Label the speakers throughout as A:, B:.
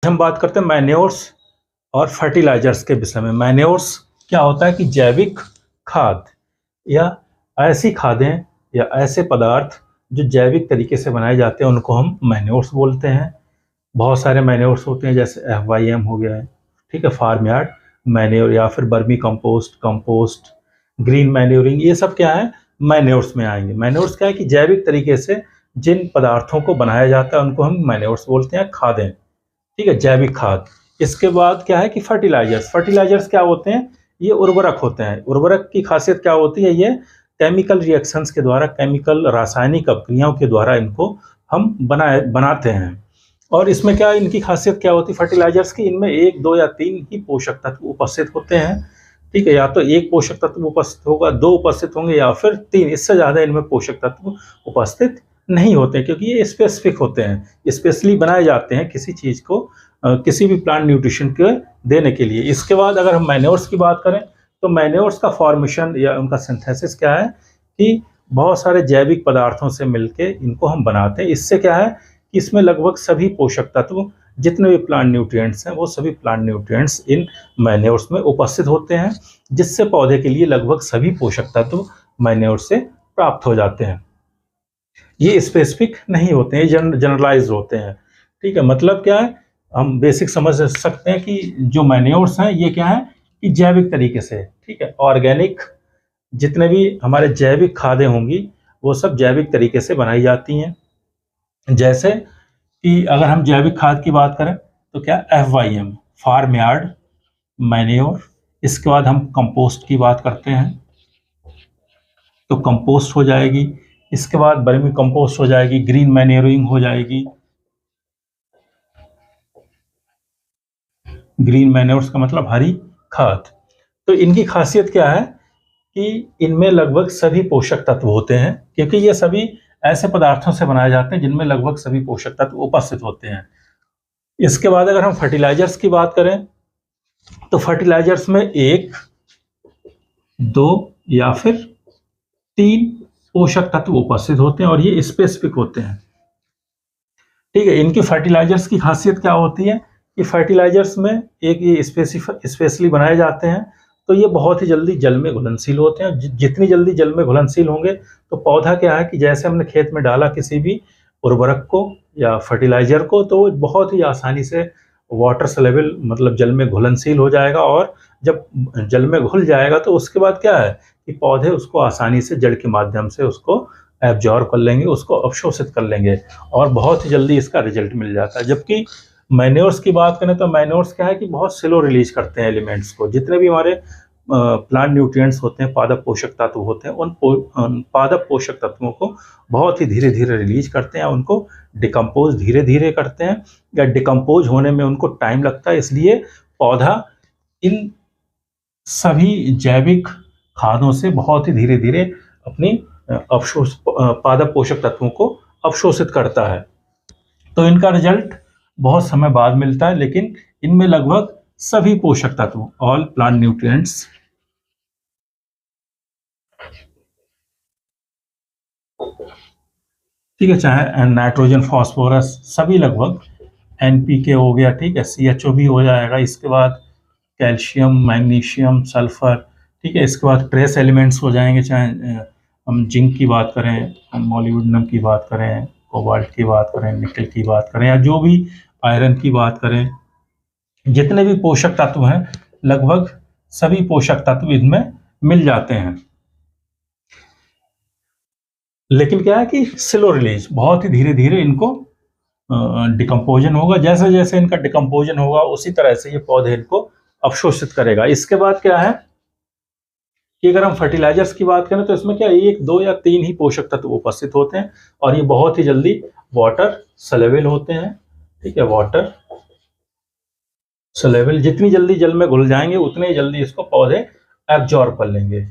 A: हम बात करते हैं मैन्योर्स और फर्टिलाइजर्स के विषय में। मैन्योर्स क्या होता है कि जैविक खाद या ऐसी खादें या ऐसे पदार्थ जो जैविक तरीके से बनाए जाते हैं उनको हम मैन्योर्स बोलते हैं। बहुत सारे मैन्योर्स होते हैं, जैसे FYM हो गया है, ठीक है, फार्म यार्ड मैन्योर, या फिर बर्मी कंपोस्ट, ग्रीन मैन्योरिंग, ये सब क्या है, मैन्योर्स में आएंगे। मैन्योर्स क्या है कि जैविक तरीके से जिन पदार्थों को बनाया जाता है उनको हम मैन्योर्स बोलते हैं, खादें, ठीक है, जैविक खाद। इसके बाद क्या है कि फर्टिलाइजर्स क्या होते हैं, ये उर्वरक होते हैं। उर्वरक की खासियत क्या होती है, ये केमिकल रिएक्शंस के द्वारा, केमिकल रासायनिक अपक्रियाओं के द्वारा इनको हम बनाते हैं। और इसमें क्या, इनकी खासियत क्या होती है फर्टिलाइजर्स की, इनमें 1, 2 या 3 ही पोषक तत्व उपस्थित होते हैं, ठीक है, या तो एक पोषक तत्व उपस्थित होगा, 2 उपस्थित होंगे, या फिर 3, इससे ज़्यादा इनमें पोषक तत्व उपस्थित नहीं होते, क्योंकि ये स्पेसिफिक होते हैं, स्पेशली बनाए जाते हैं किसी चीज़ को, किसी भी प्लांट न्यूट्रिशन के देने के लिए। इसके बाद अगर हम मैन्योर्स की बात करें तो मैन्योर्स का फॉर्मेशन या उनका सिंथेसिस क्या है कि बहुत सारे जैविक पदार्थों से मिलके इनको हम बनाते हैं। इससे क्या है कि इसमें लगभग सभी पोषक तत्व, जितने भी प्लांट न्यूट्रिएंट्स हैं, वो सभी प्लांट न्यूट्रिएंट्स इन मैन्योर्स में उपस्थित होते हैं, जिससे पौधे के लिए लगभग सभी पोषक तत्व मैन्योर से प्राप्त हो जाते हैं। ये स्पेसिफिक नहीं होते हैं, जनरलाइज होते हैं, ठीक है। मतलब क्या है, हम बेसिक समझ सकते हैं कि जो मैन्योर्स हैं ये क्या है कि जैविक तरीके से, ठीक है, ऑर्गेनिक, जितने भी हमारे जैविक खादें होंगी वो सब जैविक तरीके से बनाई जाती हैं। जैसे कि अगर हम जैविक खाद की बात करें तो क्या, FYM फार्म यार्ड मैन्योर। इसके बाद हम कंपोस्ट की बात करते हैं तो कंपोस्ट हो जाएगी। इसके बाद बर्मी कंपोस्ट हो जाएगी, ग्रीन मैन्योरिंग हो जाएगी। ग्रीन मैन्योर्स का मतलब हरी खाद। तो इनकी खासियत क्या है कि इनमें लगभग सभी पोषक तत्व होते हैं, क्योंकि ये सभी ऐसे पदार्थों से बनाए जाते हैं जिनमें लगभग सभी पोषक तत्व उपस्थित होते हैं। इसके बाद अगर हम फर्टिलाइजर्स की बात करें तो फर्टिलाइजर्स में 1, 2 या फिर 3 पोषक तत्व उपस्थित होते हैं और ये स्पेसिफिक होते हैं, ठीक है। इनकी फर्टिलाइजर्स की खासियत क्या होती है कि फर्टिलाइजर्स में एक ये स्पेशली बनाए जाते हैं तो ये बहुत ही जल्दी जल में घुलनशील होते हैं। जितनी जल्दी जल में घुलनशील होंगे तो पौधा क्या है कि जैसे हमने खेत में डाला किसी भी उर्वरक को या फर्टिलाइजर को, तो बहुत ही आसानी से वाटर सोल्यूबल, मतलब जल में घुलनशील हो जाएगा। और जब जल में घुल जाएगा तो उसके बाद क्या है कि पौधे उसको आसानी से जड़ के माध्यम से उसको एब्जॉर्ब कर लेंगे, उसको अवशोषित कर लेंगे और बहुत ही जल्दी इसका रिजल्ट मिल जाता है। जबकि मैन्योर्स की बात करें तो मैन्योर्स क्या है कि बहुत स्लो रिलीज करते हैं एलिमेंट्स को। जितने भी हमारे प्लांट न्यूट्रिएंट्स होते हैं, पादप पोषक तत्व होते हैं, उन पादप पोषक तत्वों को बहुत ही धीरे धीरे रिलीज करते हैं, उनको डिकम्पोज धीरे धीरे करते हैं, या डिकम्पोज होने में उनको टाइम लगता है। इसलिए पौधा इन सभी जैविक खादों से बहुत ही धीरे धीरे अपनी पादप पोषक तत्वों को अवशोषित करता है। तो इनका रिजल्ट बहुत समय बाद मिलता है, लेकिन इनमें लगभग सभी पोषक तत्व, ऑल प्लांट न्यूट्रिएंट्स, ठीक है, चाहे नाइट्रोजन, फास्फोरस, सभी लगभग, NPK हो गया, ठीक है, CHO भी हो जाएगा। इसके बाद कैल्शियम, मैग्नीशियम, सल्फर, ठीक है। इसके बाद ट्रेस एलिमेंट्स हो जाएंगे, चाहे हम जिंक की बात करें, मोलिब्डेनम की बात करें, कोबाल्ट की बात करें, निकल की बात करें, या जो भी आयरन की बात करें, जितने भी पोषक तत्व हैं लगभग सभी पोषक तत्व इनमें मिल जाते हैं। लेकिन क्या है कि स्लो रिलीज, बहुत ही धीरे धीरे इनको डिकम्पोजन होगा। जैसे जैसे इनका डिकम्पोजन होगा उसी तरह से ये पौधे इनको अवशोषित करेगा। इसके बाद क्या है कि अगर हम फर्टिलाइजर्स की बात करें तो इसमें क्या 1, 2 या 3 ही पोषक तत्व उपस्थित होते हैं और ये बहुत ही जल्दी वाटर सोल्यूबल होते हैं, ठीक है। वाटर सोल्यूबल, जितनी जल्दी जल में घुल जाएंगे उतने ही जल्दी इसको पौधे एब्जॉर्ब कर लेंगे,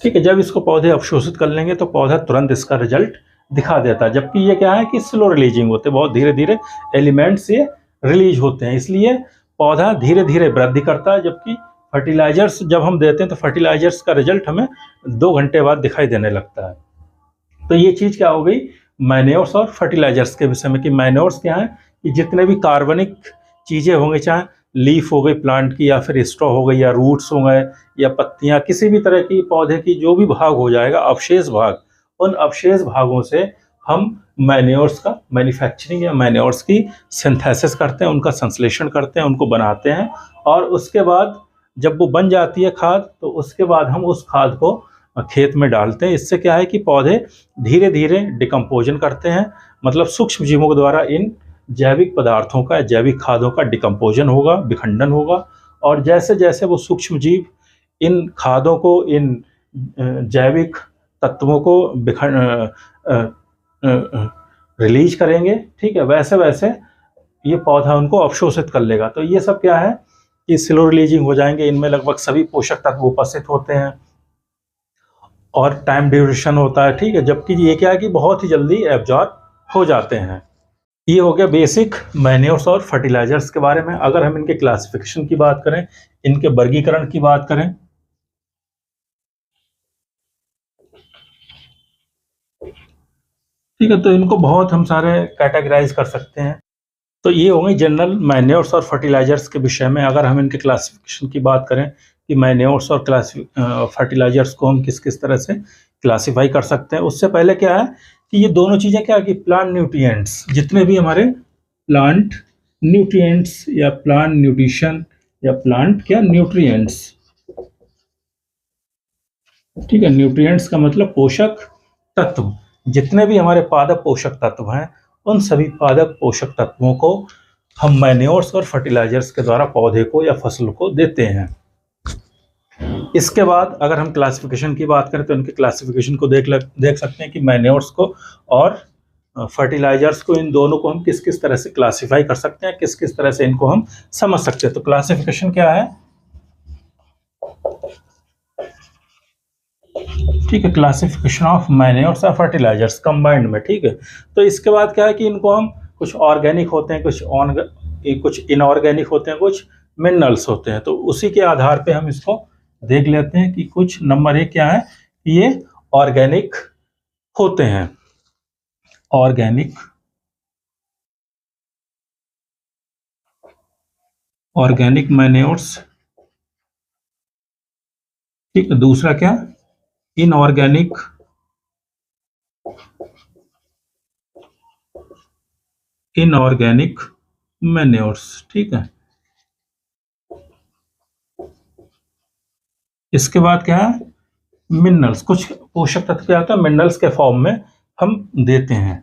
A: ठीक है। जब इसको पौधे अवशोषित कर लेंगे तो पौधा तुरंत इसका रिजल्ट दिखा देता है। जबकि ये क्या है कि स्लो रिलीजिंग होते हैं, बहुत धीरे धीरे एलिमेंट्स ये रिलीज होते हैं, इसलिए पौधा धीरे धीरे वृद्धि करता है। जबकि फर्टिलाइजर्स जब हम देते हैं तो फर्टिलाइजर्स का रिजल्ट हमें 2 घंटे बाद दिखाई देने लगता है। तो ये चीज़ क्या हो गई मैन्योर्स और फर्टिलाइजर्स के विषय में, कि मैन्योर्स क्या है कि जितने भी कार्बनिक चीज़ें होंगी, चाहे लीफ हो गई प्लांट की, या फिर स्ट्रॉ हो गई, या रूट्स हो गए, या पत्तियां, किसी भी तरह की पौधे की जो भी भाग हो जाएगा, अवशेष भाग, उन अवशेष भागों से हम मैन्योर्स का मैन्युफैक्चरिंग या मैन्योर्स की सिंथेसिस करते हैं, उनका संश्लेषण करते हैं, उनको बनाते हैं। और उसके बाद जब वो बन जाती है खाद, तो उसके बाद हम उस खाद को खेत में डालते हैं। इससे क्या है कि पौधे धीरे धीरे डिकम्पोजन करते हैं, मतलब सूक्ष्म जीवों के द्वारा इन जैविक पदार्थों का, जैविक खादों का डिकम्पोजन होगा, विखंडन होगा। और जैसे जैसे वो सूक्ष्म जीव इन खादों को, इन जैविक तत्वों को रिलीज करेंगे, ठीक है, वैसे वैसे ये पौधा उनको अवशोषित कर लेगा। तो ये सब क्या है कि स्लो रिलीजिंग हो जाएंगे, इनमें लगभग सभी पोषक तत्व उपस्थित होते हैं और टाइम ड्यूरेशन होता है, ठीक है, जबकि ये क्या है कि बहुत ही जल्दी एब्जॉर्ब हो जाते हैं। ये हो गया बेसिक मैन्योर्स और फर्टिलाइजर्स के बारे में। अगर हम इनके क्लासिफिकेशन की बात करें, इनके वर्गीकरण की बात करें, ठीक है, तो इनको बहुत हम सारे कैटेगराइज कर सकते हैं। तो ये होंगे जनरल मैन्योर्स और फर्टिलाइजर्स के विषय में। अगर हम इनके क्लासिफिकेशन की बात करें कि मैन्योर्स और फर्टिलाइजर्स को हम किस किस तरह से क्लासीफाई कर सकते हैं, उससे पहले क्या है कि ये दोनों चीज़ें क्या है कि प्लांट न्यूट्रिएंट्स, जितने भी हमारे प्लांट न्यूट्रिएंट्स या प्लांट न्यूट्रिशन या प्लांट क्या न्यूट्रिएंट्स, ठीक है, न्यूट्रिएंट्स का मतलब पोषक तत्व, जितने भी हमारे पादप पोषक तत्व हैं, उन सभी पादप पोषक तत्वों को हम मैन्योर्स और फर्टिलाइजर्स के द्वारा पौधे को या फसल को देते हैं। इसके बाद अगर हम क्लासिफिकेशन की बात करें, तो इनके क्लासिफिकेशन को देख सकते हैं कि मैन्योर्स को और फर्टिलाइजर्स को, इन दोनों को हम किस किस तरह से क्लासीफाई कर सकते हैं, किस किस तरह से इनको हम समझ सकते हैं। तो क्लासिफिकेशन क्या है, ठीक है, क्लासिफिकेशन ऑफ मैन्योर्स और फर्टिलाइजर्स कंबाइंड में, ठीक है। तो इसके बाद क्या है कि इनको हम कुछ ऑर्गेनिक होते हैं, कुछ इनऑर्गेनिक होते हैं, कुछ मिनरल्स होते हैं। तो उसी के आधार पे हम इसको देख लेते हैं कि कुछ नंबर 1 क्या है कि ये ऑर्गेनिक होते हैं, ऑर्गेनिक मैन्योर्स, ठीक है। दूसरा क्या, इनऑर्गेनिक मैन्योर्स, ठीक है। इसके बाद क्या है, मिनरल्स, कुछ पोषक तत्व क्या होता है मिनरल्स के फॉर्म में हम देते हैं।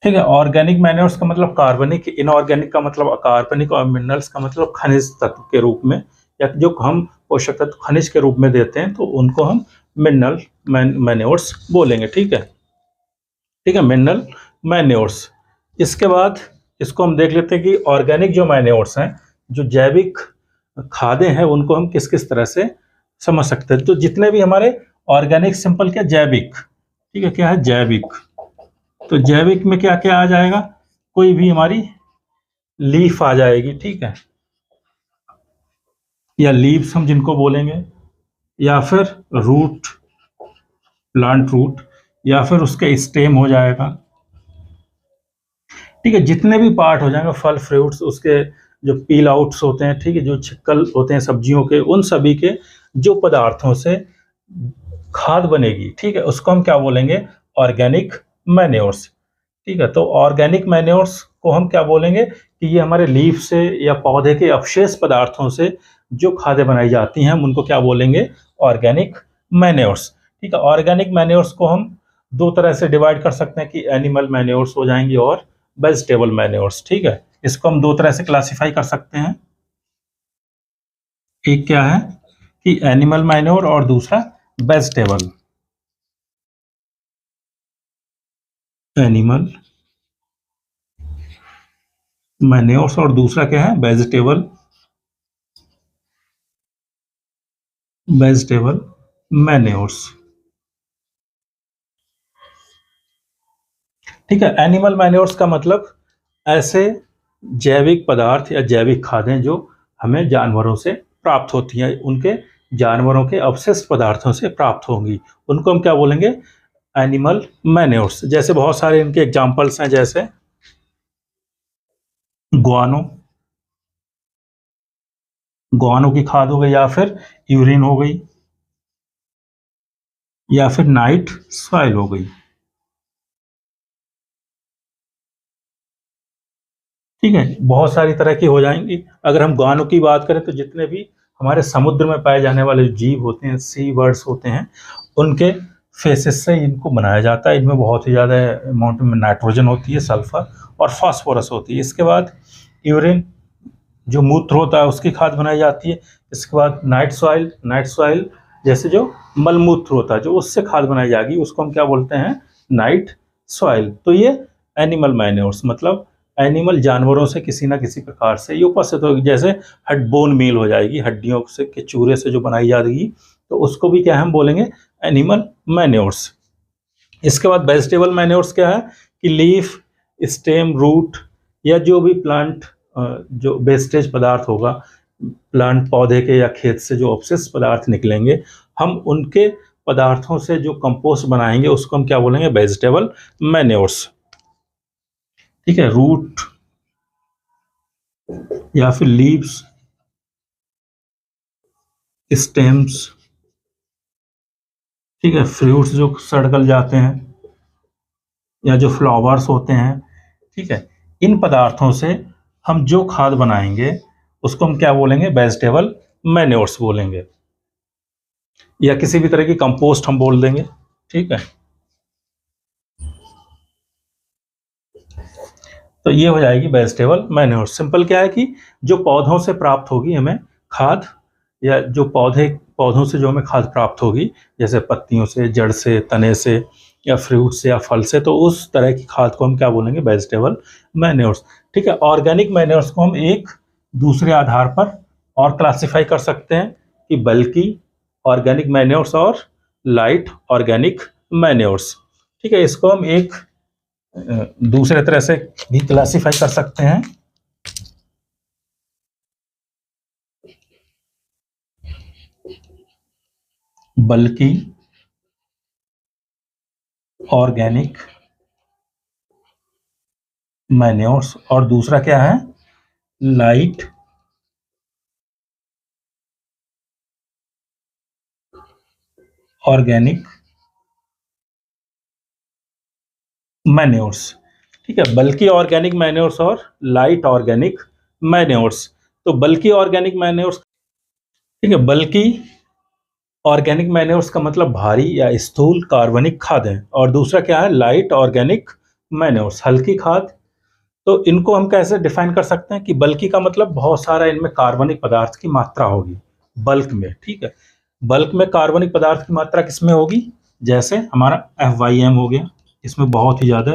A: ठीक है, ऑर्गेनिक मैन्योर्स का मतलब कार्बनिक, इनऑर्गेनिक का मतलब अकार्बनिक, और मिनरल्स का मतलब खनिज तत्व के रूप में, या जो हम पोषक तत्व खनिज के रूप में देते हैं, तो उनको हम मिनरल मैन्योर्स बोलेंगे, ठीक है, ठीक है, मिनरल मैन्योर्स। इसके बाद इसको हम देख लेते हैं कि ऑर्गेनिक जो मैन्योर्स हैं, जो जैविक खादें हैं, उनको हम किस किस तरह से समझ सकते हैं। तो जितने भी हमारे ऑर्गेनिक, सिंपल क्या, जैविक, ठीक है, क्या है जैविक। तो जैविक में क्या क्या आ जाएगा, कोई भी हमारी लीफ आ जाएगी, ठीक है, या लीव्स हम जिनको बोलेंगे, या फिर रूट, प्लांट रूट, या फिर उसके स्टेम हो जाएगा, ठीक है। जितने भी पार्ट हो जाएंगे, फल फ्रूट्स, उसके जो पील आउट्स होते हैं, ठीक है, जो छिक्कल होते हैं सब्जियों के, उन सभी के जो पदार्थों से खाद बनेगी, ठीक है, उसको हम क्या बोलेंगे, ऑर्गेनिक मैन्योर्स, ठीक है। तो ऑर्गेनिक मैन्योर्स को हम क्या बोलेंगे कि ये हमारे लीफ से या पौधे के अवशेष पदार्थों से जो खादें बनाई जाती हैं, हम उनको क्या बोलेंगे, ऑर्गेनिक मैन्योर्स, ठीक है। ऑर्गेनिक मैन्योर्स को हम दो तरह से डिवाइड कर सकते हैं कि एनिमल मैन्योर्स हो जाएंगी और वेजिटेबल मैन्योर्स, ठीक है। इसको हम दो तरह से क्लासिफाई कर सकते हैं, एक क्या है कि एनिमल मैन्योर और दूसरा वेजिटेबल, एनिमल मैन्योर्स और दूसरा क्या है, वेजिटेबल मैन्योर्स, ठीक है। एनिमल मैन्योर्स का मतलब ऐसे जैविक पदार्थ या जैविक खादें जो हमें जानवरों से प्राप्त होती हैं, उनके जानवरों के अवशिष्ट पदार्थों से प्राप्त होंगी, उनको हम क्या बोलेंगे, एनिमल मैन्योर्स। जैसे बहुत सारे इनके एग्जाम्पल्स हैं, जैसे गुआनो, गुआनो की खाद हो गई, या फिर यूरिन हो गई, या फिर नाइट सॉइल हो गई। ठीक है, बहुत सारी तरह की हो जाएंगी। अगर हम गुआनो की बात करें तो जितने भी हमारे समुद्र में पाए जाने वाले जीव होते हैं, सी बर्ड्स होते हैं, उनके फेसेस से इनको बनाया जाता है। इनमें बहुत ही ज़्यादा अमाउंट में नाइट्रोजन होती है, सल्फर और फास्फोरस होती है। इसके बाद यूरिन, जो मूत्र होता है, उसकी खाद बनाई जाती है। इसके बाद नाइट सॉइल, नाइट सॉइल जैसे जो मलमूत्र होता है, जो उससे खाद बनाई जाएगी, उसको हम क्या बोलते हैं, नाइट सॉइल। तो ये एनिमल मैन्योर्स, मतलब एनिमल, जानवरों से किसी ना किसी प्रकार से ये उपस्थित होगी। जैसे हड बोन मील हो जाएगी, हड्डियों से के चूरे से जो बनाई जाएगी, तो उसको भी क्या हम बोलेंगे, एनिमल मैन्योर्स। इसके बाद वेजिटेबल मैन्योर्स क्या है कि लीफ, स्टेम, रूट या जो भी प्लांट जो वेस्टेज पदार्थ होगा, प्लांट पौधे के या खेत से जो अवशिष्ट पदार्थ निकलेंगे, हम उनके पदार्थों से जो कंपोस्ट बनाएंगे, उसको हम क्या बोलेंगे, वेजिटेबल मैन्योर्स। ठीक है, रूट या फिर लीव्स, स्टेम्स, ठीक है, फ्रूट्स जो सड़ गल जाते हैं, या जो फ्लावर्स होते हैं, ठीक है, इन पदार्थों से हम जो खाद बनाएंगे, उसको हम क्या बोलेंगे, वेजिटेबल मैन्योर्स बोलेंगे, या किसी भी तरह की कंपोस्ट हम बोल देंगे। ठीक है, तो ये हो जाएगी वेजिटेबल मैन्योर। सिंपल क्या है कि जो पौधों से प्राप्त होगी हमें खाद, या जो पौधों से जो हमें खाद प्राप्त होगी, जैसे पत्तियों से, जड़ से, तने से, या फ्रूट से, या फल से, तो उस तरह की खाद को हम क्या बोलेंगे, वेजिटेबल मैन्योर्स। ठीक है, ऑर्गेनिक मैन्योर्स को हम एक दूसरे आधार पर और क्लासिफाई कर सकते हैं कि बल्कि ऑर्गेनिक मैन्योर्स और लाइट ऑर्गेनिक मैन्योर्स। ठीक है, इसको हम एक दूसरे तरह से भी क्लासिफाई कर सकते हैं। बल्कि ऑर्गेनिक मैन्योर्स, और दूसरा क्या है, लाइट ऑर्गेनिक मैन्योर्स। ठीक है, बल्कि ऑर्गेनिक मैन्योर्स और लाइट ऑर्गेनिक मैन्योर्स। तो बल्कि ऑर्गेनिक मैन्योर्स, ठीक है, बल्कि ऑर्गेनिक मैन्योर्स का मतलब भारी या स्थूल कार्बनिक खाद है, और दूसरा क्या है, लाइट ऑर्गेनिक मैन्योर्स, हल्की खाद। तो इनको हम कैसे डिफाइन कर सकते हैं कि बल्कि का मतलब बहुत सारा इनमें कार्बनिक पदार्थ की मात्रा होगी बल्क में। ठीक है, बल्क में कार्बनिक पदार्थ की मात्रा किसमें होगी, जैसे हमारा FYM हो गया, इसमें बहुत ही ज़्यादा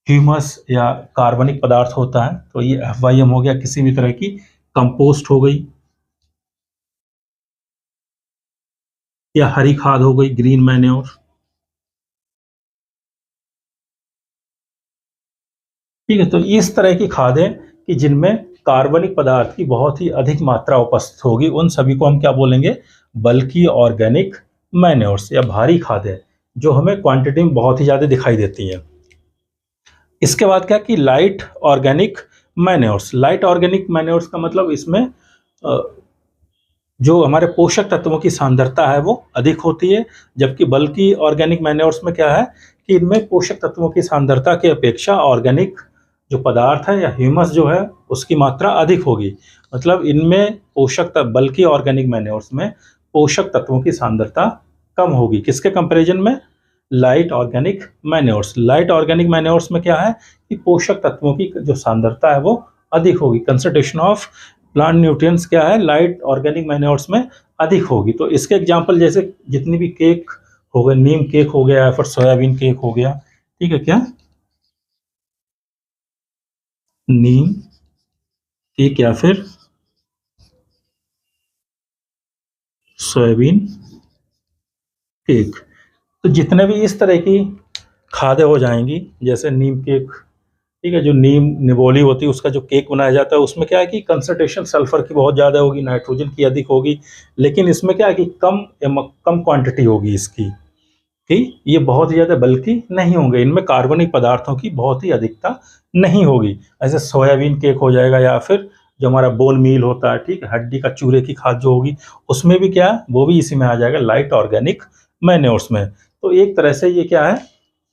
A: ह्यूमस या कार्बनिक पदार्थ होता है, तो ये FYM हो गया। किसी भी तरह की कंपोस्ट हो गई, या हरी खाद हो गई, ग्रीन मैन्योर। ठीक है, तो इस तरह की खादें कि जिनमें कार्बनिक पदार्थ की बहुत ही अधिक मात्रा उपस्थित होगी, उन सभी को हम क्या बोलेंगे, बल्कि ऑर्गेनिक मैन्योर्स, या भारी खादें, जो हमें क्वांटिटी में बहुत ही ज़्यादा दिखाई देती हैं। इसके बाद क्या कि light organic manures. Light organic manures का मतलब इसमें जो हमारे पोषक तत्वों की सांद्रता है वो अधिक होती है, जबकि बल्कि ऑर्गेनिक मैन्योर्स में क्या है कि इनमें पोषक तत्वों की सांद्रता की अपेक्षा ऑर्गेनिक जो पदार्थ है या ह्यूमस जो है उसकी मात्रा अधिक होगी। मतलब इनमें पोषक तत्व, बल्कि ऑर्गेनिक मैन्योर्स में पोषक तत्वों की सांद्रता कम होगी, किसके कंपैरिजन में, light organic manures. Light organic manures में क्या है कि पोषक तत्वों की जो सांद्रता है वो अधिक होगी, कंसंट्रेशन ऑफ प्लांट न्यूट्रिएंट्स क्या है, लाइट ऑर्गेनिक मैन्योर्स में अधिक होगी। तो इसके एग्जांपल जैसे जितनी भी केक हो गए, नीम केक हो गया, या फिर सोयाबीन केक हो गया, ठीक है, क्या नीम केक या फिर सोयाबीन केक, तो जितने भी इस तरह की खादें हो जाएंगी, जैसे नीम केक ठीक है, जो नीम निबोली होती है उसका जो केक बनाया जाता है उसमें क्या है कि कंसंट्रेशन सल्फर की बहुत ज़्यादा होगी, नाइट्रोजन की अधिक होगी, लेकिन इसमें क्या है कि कम क्वांटिटी होगी इसकी, कि ये बहुत ही ज़्यादा बल्कि नहीं होंगे, इनमें कार्बनिक पदार्थों की बहुत ही अधिकता नहीं होगी। ऐसे सोयाबीन केक हो जाएगा, या फिर जो हमारा बोन मील होता है, ठीक है, हड्डी का चूरे की खाद जो होगी, उसमें भी क्या है, वो भी इसी में आ जाएगा, लाइट ऑर्गेनिक मैन्योर्स में। तो एक तरह से ये क्या है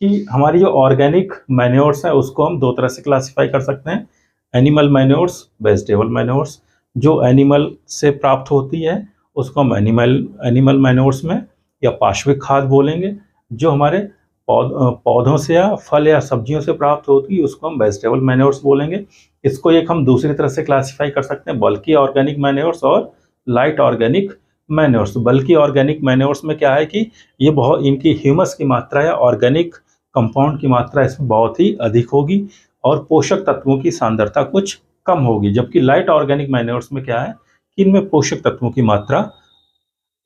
A: कि हमारी जो ऑर्गेनिक मैन्योर्स है उसको हम दो तरह से क्लासिफाई कर सकते हैं, एनिमल मैन्योर्स, वेजिटेबल मैन्योर्स। जो एनिमल से प्राप्त होती है उसको हम एनिमल मैन्योर्स में या पार्श्विक खाद बोलेंगे। जो हमारे पौधों से या फल या सब्जियों से प्राप्त होती है उसको हम वेजिटेबल मैन्योर्स बोलेंगे। इसको एक हम दूसरी तरह से क्लासिफाई कर सकते हैं, बल्कि ऑर्गेनिक मैन्योर्स और लाइट ऑर्गेनिक मैन्योर्स। बल्कि ऑर्गेनिक मैन्योर्स में क्या है कि ये बहुत, इनकी ह्यूमस की मात्रा या ऑर्गेनिक कंपाउंड की मात्रा इसमें बहुत ही अधिक होगी और पोषक तत्वों की सांद्रता कुछ कम होगी। जबकि लाइट ऑर्गेनिक मैन्योर्स में क्या है कि इनमें पोषक तत्वों की मात्रा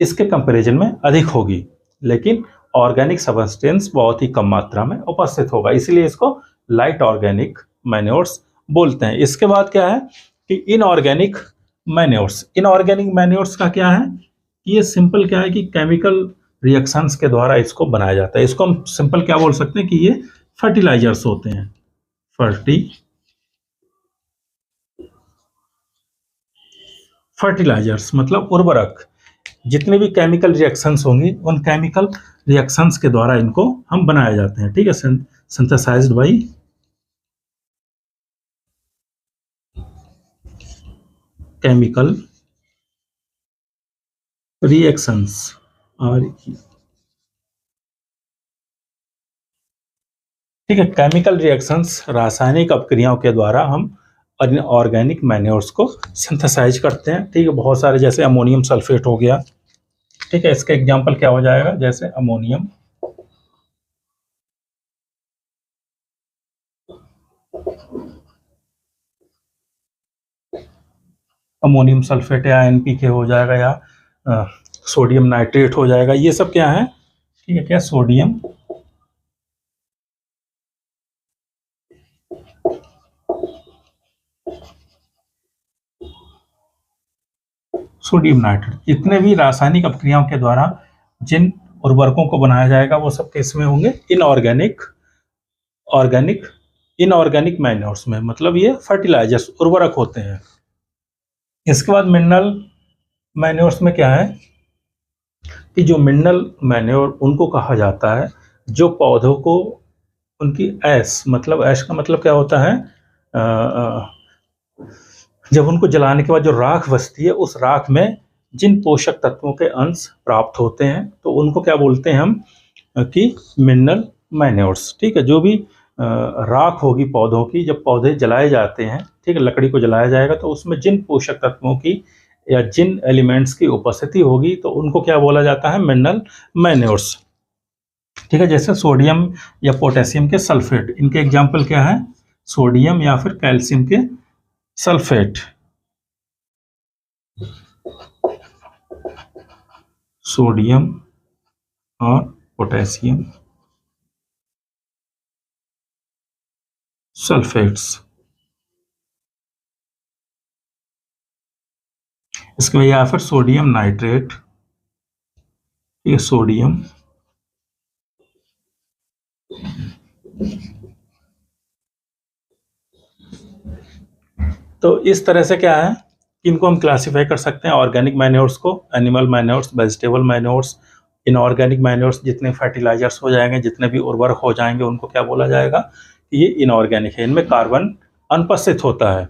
A: इसके कंपैरिजन में अधिक होगी, लेकिन ऑर्गेनिक सब्सटेंस बहुत ही कम मात्रा में उपस्थित होगा, इसलिए इसको लाइट ऑर्गेनिक मैन्योर्स बोलते हैं। इसके बाद क्या है कि इनऑर्गेनिक मैन्योर्स का क्या है कि ये सिंपल क्या है कि केमिकल रिएक्शंस के द्वारा इसको बनाया जाता है। इसको हम सिंपल क्या बोल सकते हैं कि ये फर्टिलाइजर्स होते हैं, फर्टिलाइजर्स मतलब उर्वरक। जितने भी केमिकल रिएक्शंस होंगी उन केमिकल रिएक्शंस के द्वारा इनको हम बनाए जाते हैं, ठीक है, सिंथेसाइज्ड बाय केमिकल रिएक्शंस। और ठीक है, केमिकल रिएक्शंस रासायनिक अपक्रियाओं के द्वारा हम ऑर्गेनिक मैन्योर्स को सिंथेसाइज करते हैं, ठीक है। बहुत सारे, जैसे अमोनियम सल्फेट हो गया, ठीक है, इसका एग्जांपल क्या हो जाएगा, जैसे अमोनियम सल्फेट या एनपीके हो जाएगा, या सोडियम नाइट्रेट हो जाएगा। ये सब क्या है, ठीक है, क्या सोडियम नाइट्रेट, जितने भी रासायनिक अपक्रियाओं के द्वारा जिन उर्वरकों को बनाया जाएगा वो सब किसमें होंगे, इनऑर्गेनिक मैन्योर्स में, मतलब ये फर्टिलाइजर्स उर्वरक होते हैं। इसके बाद मिनरल मैन्योर्स में क्या है कि जो मिनरल मैन्योर उनको कहा जाता है जो पौधों को उनकी ऐश का मतलब क्या होता है, जब उनको जलाने के बाद जो राख बचती है उस राख में जिन पोषक तत्वों के अंश प्राप्त होते हैं तो उनको क्या बोलते हैं हम कि मिनरल मैन्योर्स, ठीक है। जो भी राख होगी पौधों की, जब पौधे जलाए जाते हैं, ठीक है, लकड़ी को जलाया जाएगा तो उसमें जिन पोषक तत्वों की या जिन एलिमेंट्स की उपस्थिति होगी तो उनको क्या बोला जाता है, मिनरल मैन्योर्स, ठीक है। जैसे सोडियम या पोटेशियम के सल्फेट, इनके एग्जाम्पल क्या है, सोडियम या फिर कैल्शियम के सल्फेट, सोडियम और पोटेशियम सल्फेट्स। इसके बाद या फिर सोडियम नाइट्रेट, ये सोडियम तो इस तरह से क्या है कि इनको हम क्लासिफाई कर सकते हैं, ऑर्गेनिक मैन्योर्स को, animal manures, vegetable manures. Inorganic manures जितने फर्टिलाइजर्स हो जाएंगे, जितने भी उर्वरक हो जाएंगे, उनको क्या बोला जाएगा कि ये इनऑर्गेनिक है, इनमें कार्बन अनुपस्थित होता है।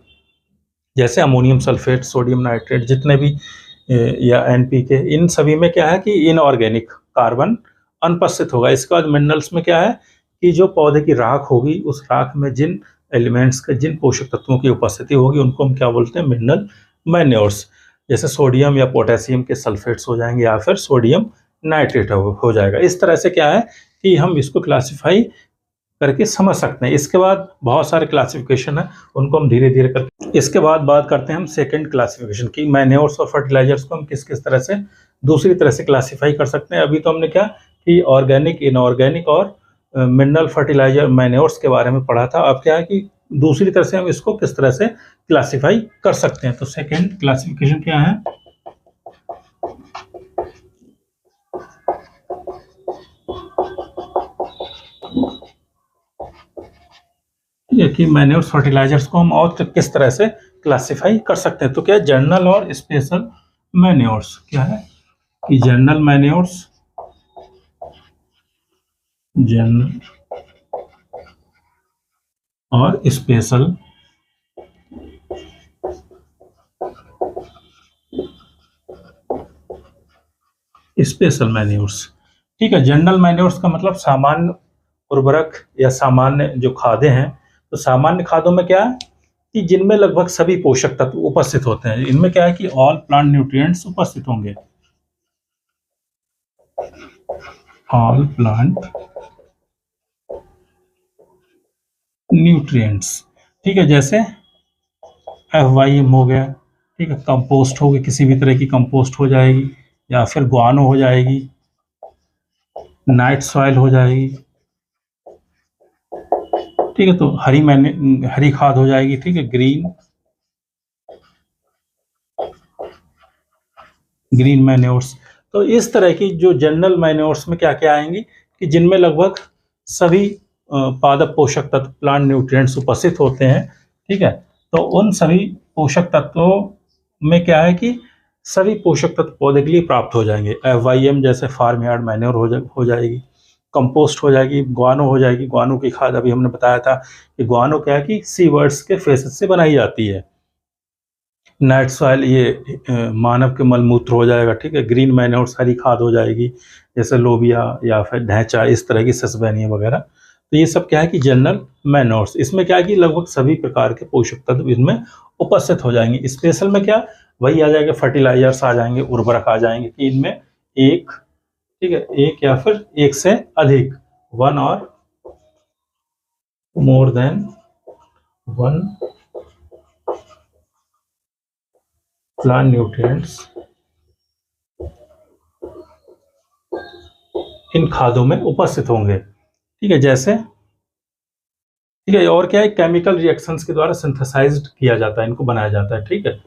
A: जैसे अमोनियम सल्फेट, सोडियम नाइट्रेट, जितने भी या एनपीके, इन सभी में क्या है कि इनऑर्गेनिक, कार्बन अनुपस्थित होगा। इसके बाद मिनरल्स में क्या है कि जो पौधे की राख होगी उस राख में जिन एलिमेंट्स के, जिन पोषक तत्वों की उपस्थिति होगी उनको हम क्या बोलते हैं, मिनरल मैन्योर्स। जैसे सोडियम या पोटेशियम के सल्फेट्स हो जाएंगे या फिर सोडियम नाइट्रेट हो जाएगा। इस तरह से क्या है कि हम इसको क्लासिफाई करके समझ सकते हैं। इसके बाद बहुत सारे क्लासिफिकेशन है, उनको हम धीरे धीरे करके, इसके बाद बात करते हैं हम सेकंड क्लासिफिकेशन की, मैन्योर्स और फर्टिलाइजर्स को हम किस किस तरह से दूसरी तरह से क्लासिफाई कर सकते हैं। अभी तो हमने क्या कि ऑर्गेनिक, इनऑर्गेनिक और मिनरल फर्टिलाइजर मैन्योर्स के बारे में पढ़ा था। अब क्या है कि दूसरी तरह से हम इसको किस तरह से क्लासिफाई कर सकते हैं। तो सेकंड क्लासिफिकेशन क्या है, कि मैन्योर्स फर्टिलाइजर्स को हम और किस तरह से क्लासिफाई कर सकते हैं। तो क्या जनरल और स्पेशल मैन्योर्स, क्या है कि जनरल मैन्योर्स, जनरल और स्पेशल स्पेशल मैन्योर्स। ठीक है, जनरल मैन्योर्स का मतलब सामान्य उर्वरक या सामान्य जो खादें हैं। तो सामान्य खादों में क्या है कि जिनमें लगभग सभी पोषक तत्व उपस्थित होते हैं। इनमें क्या है कि ऑल प्लांट न्यूट्रिएंट्स उपस्थित होंगे, ऑल प्लांट न्यूट्रिएंट्स। ठीक है, जैसे FYM हो गया, ठीक है, कंपोस्ट होगी, किसी भी तरह की कंपोस्ट हो जाएगी, या फिर गुआनो हो जाएगी, नाइट सॉइल हो जाएगी। ठीक है, तो हरी खाद हो जाएगी। ठीक है, ग्रीन मैन्योर्स। तो इस तरह की जो जनरल मैन्योर्स में क्या क्या आएंगी कि जिनमें लगभग सभी पादप पोषक तत्व प्लांट न्यूट्रिएंट्स उपस्थित होते हैं। ठीक है, तो उन सभी पोषक तत्वों में क्या है कि सभी पोषक तत्व पौधे के लिए प्राप्त हो जाएंगे। FYM जैसे फार्म यार्ड मैन्योर हो जाएगी, कंपोस्ट हो जाएगी, गुआनो हो जाएगी। गुआनो की खाद अभी हमने बताया था कि गुआनो क्या है कि सी वर्ड्स के फेसेस से बनाई जाती है। नाइट सॉइल ये मानव के मलमूत्र हो जाएगा। ठीक है, ग्रीन मैन्योर्स हरी खाद हो जाएगी, जैसे लोबिया या फिर ढैंचा, इस तरह की सस्बेनिया वगैरह। तो ये सब क्या है कि जनरल मैन्योर्स, इसमें क्या है कि लगभग सभी प्रकार के पोषक तत्व इसमें उपस्थित हो जाएंगे। स्पेशल में क्या वही आ जाएगा, फर्टिलाइजर्स आ जाएंगे, उर्वरक आ जाएंगे कि इनमें एक, ठीक है, एक या फिर एक से अधिक, वन और more than one plant nutrients इन खादों में उपस्थित होंगे। ठीक है, जैसे, ठीक है, और क्या है, केमिकल रिएक्शंस के द्वारा सिंथेसाइज्ड किया जाता है, इनको बनाया जाता है। ठीक है,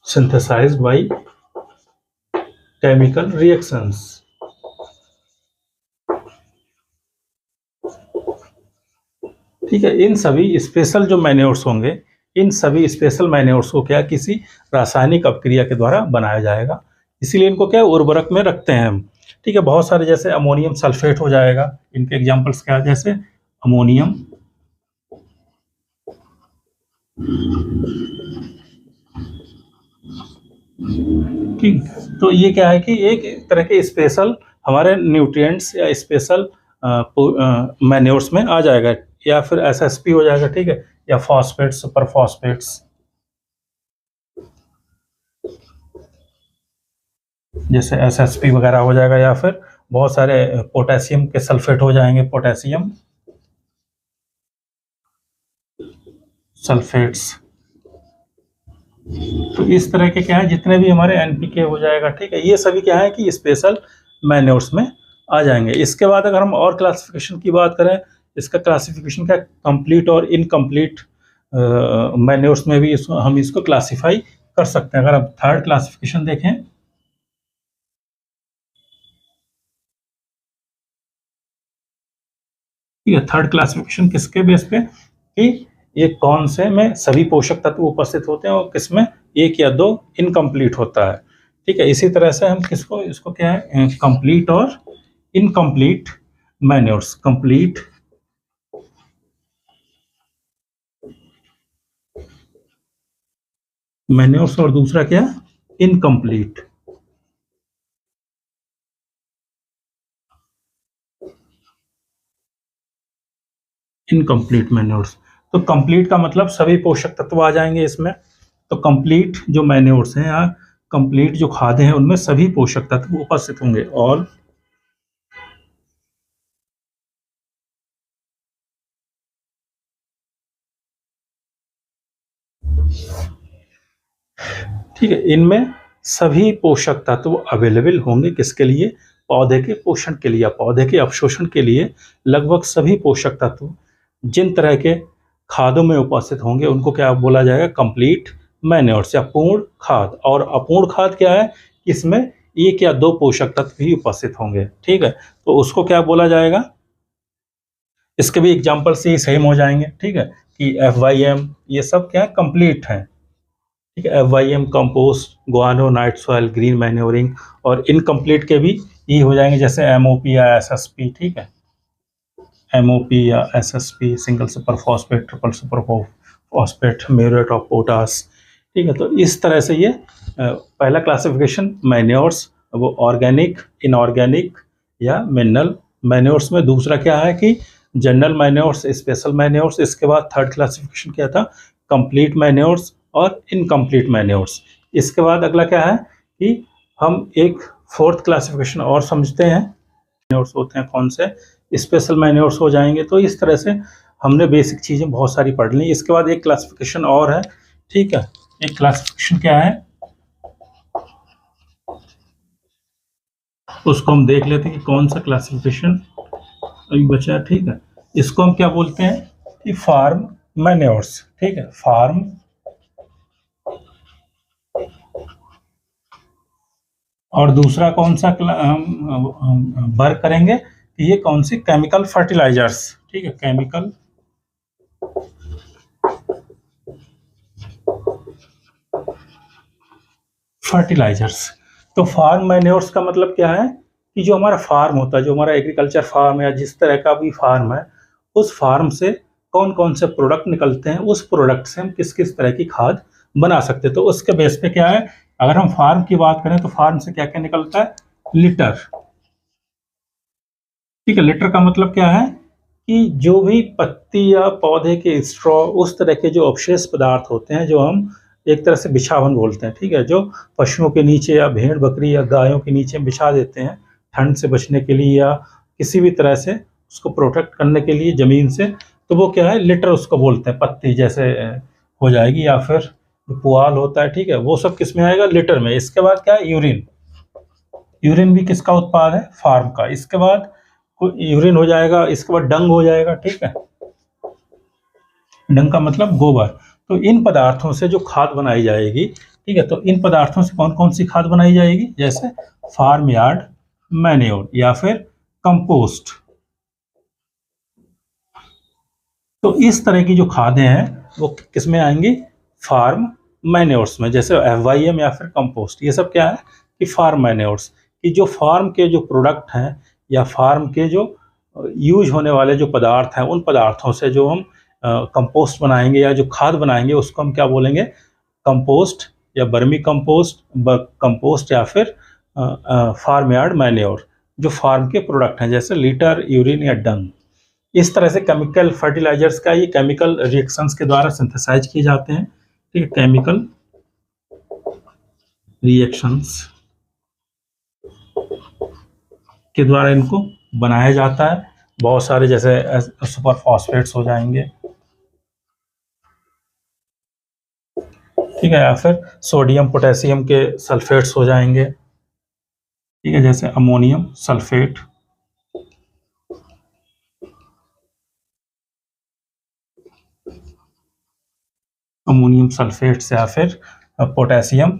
A: सिंथेसाइज्ड बाय केमिकल रिएक्शंस। ठीक है, इन सभी स्पेशल जो मैन्योर्स होंगे, इन सभी स्पेशल मैन्योर्स को क्या किसी रासायनिक अपक्रिया के द्वारा बनाया जाएगा, इसीलिए इनको क्या उर्वरक में रखते हैं हम। ठीक है, बहुत सारे जैसे अमोनियम सल्फेट हो जाएगा, इनके एग्जांपल्स क्या है, जैसे अमोनियम, ठीक। तो ये क्या है कि एक तरह के स्पेशल हमारे न्यूट्रिएंट्स या स्पेशल मैन्योर्स में आ जाएगा, या फिर SSP हो जाएगा। ठीक है, या फॉस्फेट्स, सुपर फॉस्फेट्स, जैसे SSP वगैरह हो जाएगा, या फिर बहुत सारे पोटेशियम के सल्फेट हो जाएंगे, पोटेशियम सल्फेट्स। तो इस तरह के क्या है, जितने भी हमारे NPK हो जाएगा। ठीक है, ये सभी क्या है कि स्पेशल मैन्योर्स में आ जाएंगे। इसके बाद अगर हम और क्लासिफिकेशन की बात करें, इसका क्लासिफिकेशन क्या, कंप्लीट और इनकम्प्लीट मैन्योर्स में भी हम इसको क्लासीफाई कर सकते हैं। अगर आप थर्ड क्लासिफिकेशन देखें, ठीक है, थर्ड क्लासिफिकेशन किसके बेस पे कि ये कौन से में सभी पोषक तत्व उपस्थित होते हैं और किसमें एक या दो इनकम्प्लीट होता है। ठीक है, इसी तरह से हम किसको, इसको क्या है, कंप्लीट और इनकम्प्लीट मैन्योर्स, कंप्लीट मैन्योर्स और दूसरा क्या, इनकम्प्लीट। इनकम्प्लीट मैन्योर्स, तो कंप्लीट का मतलब सभी पोषक तत्व आ जाएंगे इसमें। तो कंप्लीट जो मैन्योर्स हैं या कंप्लीट जो खादें हैं उनमें सभी पोषक तत्व उपस्थित होंगे, और ठीक है, इनमें सभी पोषक तत्व अवेलेबल होंगे किसके लिए, पौधे के पोषण के लिए या पौधे के अवशोषण के लिए लगभग सभी पोषक तत्व जिन तरह के खादों में उपस्थित होंगे उनको क्या बोला जाएगा, कंप्लीट मैन्योर्स या पूर्ण खाद। और अपूर्ण खाद क्या है, इसमें एक या दो पोषक तत्व भी उपस्थित होंगे, ठीक है, तो उसको क्या बोला जाएगा। इसके भी एग्जाम्पल से ही सेम हो जाएंगे, ठीक है, कि FYM ये सब क्या है, कंप्लीट है, ठीक है। FYM compost, guano, night soil, green manuring, और इनकम्प्लीट के भी ये हो जाएंगे जैसे MOP या SSP, ठीक है, MOP या SSP, single super phosphate, triple super phosphate, muriate of potash, ठीक है। तो इस तरह से ये पहला क्लासिफिकेशन मैन्योर्स, वो ऑर्गेनिक, इनऑर्गेनिक या मिनरल मैन्योर्स में। दूसरा क्या है कि जनरल मैन्योर्स, स्पेशल मैन्योर्स। इसके बाद थर्ड क्लासिफिकेशन क्या था, कंप्लीट मैन्योर्स और इनकम्प्लीट मैन्योर्स। इसके बाद अगला क्या है कि हम एक फोर्थ क्लासिफिकेशन और समझते हैं, मैन्योर्स होते हैं कौन से, स्पेशल मैन्योर्स हो जाएंगे। तो इस तरह से हमने बेसिक चीज़ें बहुत सारी पढ़ ली। इसके बाद एक क्लासिफिकेशन और है, ठीक है, एक क्लासिफिकेशन क्या है उसको हम देख लेते हैं कि कौन सा क्लासिफिकेशन अभी बचा है, ठीक है। इसको हम क्या बोलते हैं कि फार्म मैन्योर्स, ठीक है, फार्म और दूसरा कौन सा हम वर्क करेंगे कि ये कौन सी, केमिकल फर्टिलाइजर्स, ठीक है, केमिकल फर्टिलाइजर्स। तो फार्म मैन्योर्स का मतलब क्या है कि जो हमारा फार्म होता है, जो हमारा एग्रीकल्चर फार्म है या जिस तरह का भी फार्म है, उस फार्म से कौन कौन से प्रोडक्ट निकलते हैं, उस प्रोडक्ट से हम किस किस तरह की खाद बना सकते हैं। तो उसके बेस पे क्या है, अगर हम फार्म की बात करें तो फार्म से क्या क्या निकलता है, लिटर, ठीक है। लिटर का मतलब क्या है कि जो भी पत्ती या पौधे के स्ट्रॉ, उस तरह के जो अवशेष पदार्थ होते हैं, जो हम एक तरह से बिछावन बोलते हैं, ठीक है, जो पशुओं के नीचे या भेड़ बकरी या गायों के नीचे बिछा देते हैं ठंड से बचने के लिए या किसी भी तरह से उसको प्रोटेक्ट करने के लिए ज़मीन से, तो वो क्या है, लिटर उसको बोलते हैं। पत्ती जैसे हो जाएगी या फिर पुआल होता है, ठीक है, वो सब किस में आएगा, लिटर में। इसके बाद क्या है, यूरिन। यूरिन भी किसका उत्पाद है, फार्म का। इसके बाद यूरिन हो जाएगा, इसके बाद डंग हो जाएगा, ठीक है, डंग का मतलब गोबर। तो इन पदार्थों से जो खाद बनाई जाएगी, ठीक है, तो इन पदार्थों से कौन कौन सी खाद बनाई जाएगी, जैसे फार्म यार्ड मैन्योर या फिर कंपोस्ट। तो इस तरह की जो खादें हैं वो किस में आएंगी, फार्म मैन्योर्स में, जैसे FYM या फिर कंपोस्ट। ये सब क्या है कि फार्म मैन्योर्स, कि जो फार्म के जो प्रोडक्ट हैं या फार्म के जो यूज होने वाले जो पदार्थ हैं, उन पदार्थों से जो हम कंपोस्ट बनाएंगे या जो खाद बनाएंगे उसको हम क्या बोलेंगे, कंपोस्ट या बर्मी कंपोस्ट, कंपोस्ट या फिर फार्म यार्ड मैन्योर, जो फार्म के प्रोडक्ट हैं जैसे लीटर, यूरिन या डंग। इस तरह से केमिकल फर्टिलाइजर्स का ये केमिकल रिएक्शंस के द्वारा सिंथेसाइज किए जाते हैं, ठीक है, केमिकल रिएक्शंस के द्वारा इनको बनाया जाता है। बहुत सारे जैसे सुपर फॉस्फेट्स हो जाएंगे, ठीक है, या फिर सोडियम पोटेशियम के सल्फेट्स हो जाएंगे, ठीक है, जैसे अमोनियम सल्फेट, अमोनियम सल्फेट्स या फिर पोटेशियम,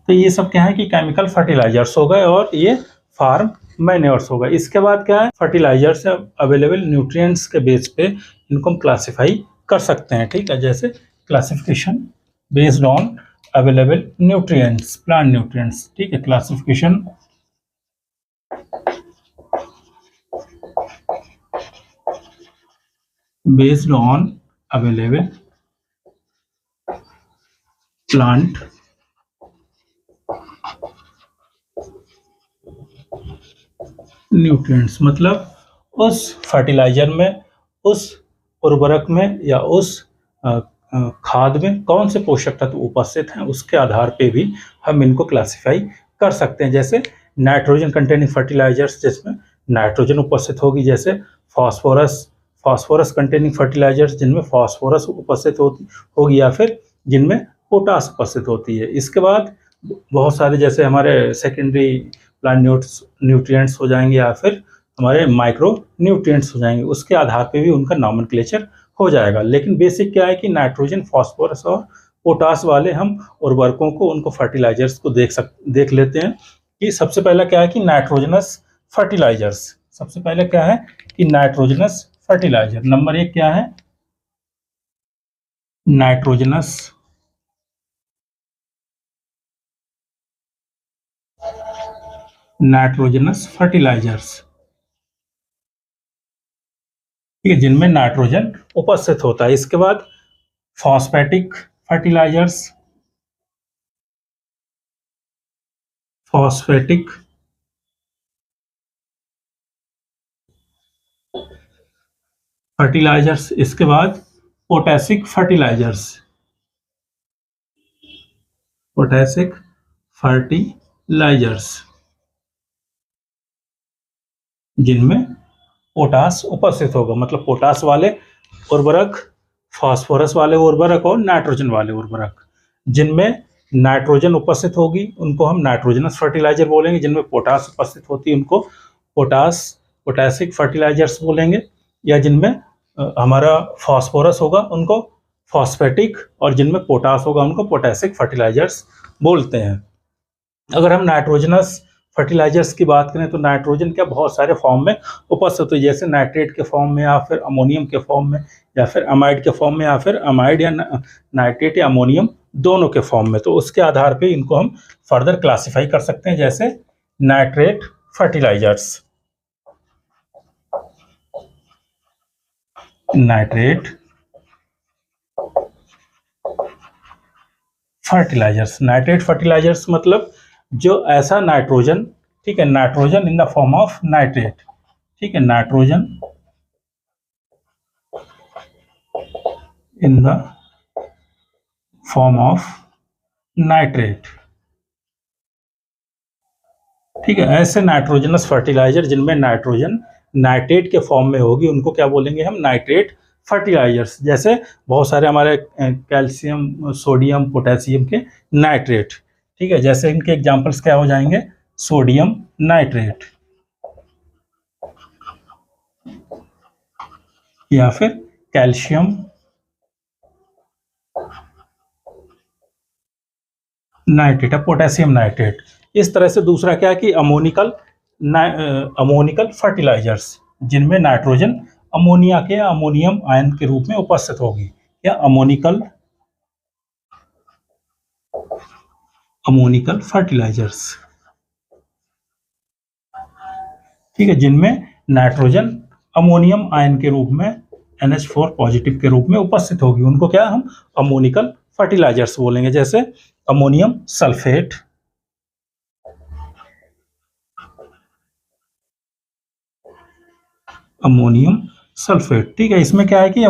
A: तो ये सब क्या है कि केमिकल फर्टिलाइजर्स हो गए और ये फार्म मैन्योर्स हो गए। इसके बाद क्या है, फर्टिलाइजर्स अवेलेबल न्यूट्रिएंट्स के बेस पे इनको हम क्लासिफाई कर सकते हैं, ठीक है, जैसे classification based on available nutrients, plant nutrients, ठीक है, classification based on available plant nutrients, मतलब उस फर्टिलाइजर में, उस उर्वरक में या उस खाद में कौन से पोषक तत्व उपस्थित हैं, उसके आधार पे भी हम इनको क्लासिफाई कर सकते हैं। जैसे नाइट्रोजन कंटेनिंग फर्टिलाइजर्स, जिसमें नाइट्रोजन उपस्थित होगी, जैसे फास्फोरस कंटेनिंग फर्टिलाइजर्स जिनमें फास्फोरस उपस्थित होगी, या फिर जिनमें पोटास उपस्थित होती है। इसके बाद बहुत सारे जैसे हमारे सेकेंडरी प्लांट न्यूट्रिएंट्स हो जाएंगे या फिर हमारे माइक्रो न्यूट्रिएंट्स हो जाएंगे, उसके आधार पे भी उनका नॉमेनक्लेचर हो जाएगा। लेकिन बेसिक क्या है कि नाइट्रोजन, फास्फोरस और पोटास वाले हम उर्वरकों को, उनको फर्टिलाइजर्स को देख लेते हैं कि सबसे पहला क्या है कि नाइट्रोजनस फर्टिलाइजर्स। सबसे पहले क्या है कि नाइट्रोजनस फर्टिलाइजर नंबर 1 क्या है, नाइट्रोजनस फर्टिलाइजर्स, ठीक है, जिनमें नाइट्रोजन उपस्थित होता है। इसके बाद फॉस्फेटिक फर्टिलाइजर्स, इसके बाद पोटैसिक फर्टिलाइजर्स, जिनमें पोटास उपस्थित होगा, मतलब पोटास वाले उर्वरक, फास्फोरस वाले उर्वरक और नाइट्रोजन वाले उर्वरक। जिनमें नाइट्रोजन उपस्थित होगी उनको हम नाइट्रोजनस फर्टिलाइजर बोलेंगे, जिनमें पोटास उपस्थित होती है उनको पोटैसिक फर्टिलाइजर्स बोलेंगे, या जिनमें हमारा फास्फोरस होगा उनको फॉस्फेटिक, और जिनमें पोटास होगा उनको पोटैसिक फर्टिलाइजर्स बोलते हैं। अगर हम नाइट्रोजनस फर्टिलाइजर्स की बात करें तो नाइट्रोजन क्या बहुत सारे फॉर्म में उपस्थित है, जैसे नाइट्रेट के फॉर्म में या फिर अमोनियम के फॉर्म में या फिर अमाइड के फॉर्म में या फिर अमाइड या नाइट्रेट या अमोनियम दोनों के फॉर्म में। तो उसके आधार पे इनको हम फर्दर क्लासिफाई कर सकते हैं, जैसे नाइट्रेट फर्टिलाइजर्स, नाइट्रेट फर्टिलाइजर्स मतलब जो ऐसा नाइट्रोजन, ठीक है, nitrogen in the form of nitrate, ठीक है, nitrogen in the form of nitrate, ठीक है, ऐसे नाइट्रोजनस फर्टिलाइजर जिनमें नाइट्रोजन नाइट्रेट के फॉर्म में होगी उनको क्या बोलेंगे हम, नाइट्रेट फर्टिलाइजर्स। जैसे बहुत सारे हमारे कैल्शियम, सोडियम, पोटेशियम के नाइट्रेट, ठीक है, जैसे इनके एग्जांपल्स क्या हो जाएंगे, सोडियम नाइट्रेट या फिर कैल्शियम नाइट्रेट या पोटेशियम नाइट्रेट। इस तरह से दूसरा क्या है कि अमोनिकल फर्टिलाइजर्स, जिनमें नाइट्रोजन अमोनिया के या अमोनियम आयन के रूप में उपस्थित होगी, या अमोनिकल फर्टिलाइजर्स, ठीक है, जिनमें नाइट्रोजन अमोनियम आयन के रूप में NH4 पॉजिटिव के रूप में उपस्थित होगी, उनको क्या हम अमोनिकल फर्टिलाइजर्स बोलेंगे। जैसे अमोनियम सल्फेट, ठीक है, इसमें क्या है कि